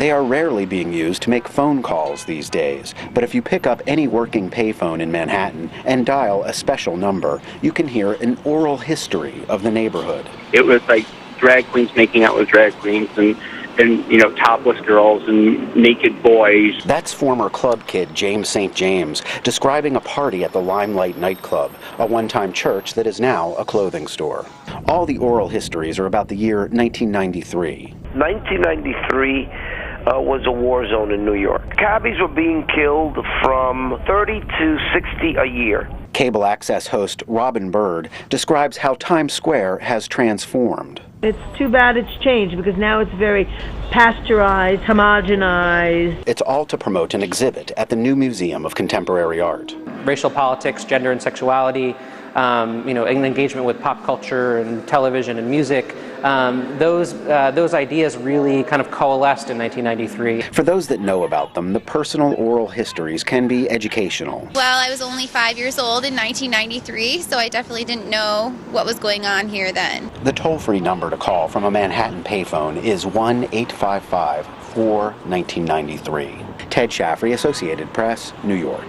They are rarely being used to make phone calls these days, but if you pick up any working payphone in Manhattan and dial a special number, you can hear an oral history of the neighborhood. It was like drag queens making out with drag queens and topless girls and naked boys. That's former club kid James St. James describing a party at the Limelight nightclub, a one-time church that is now a clothing store. All the oral histories are about the year 1993. 1993 was a war zone in New York. Cabbies were being killed from 30 to 60 a year. Cable Access host Robin Bird describes how Times Square has transformed. It's too bad it's changed because now it's very pasteurized, homogenized. It's all to promote an exhibit at the new Museum of Contemporary Art. Racial politics, gender and sexuality, an engagement with pop culture and television and music. Those ideas really kind of coalesced in 1993. For those that know about them, the personal oral histories can be educational. Well, I was only 5 years old in 1993, so I definitely didn't know what was going on here then. The toll-free number to call from a Manhattan payphone is 1-855-4-1993. Ted Shaffrey, Associated Press, New York.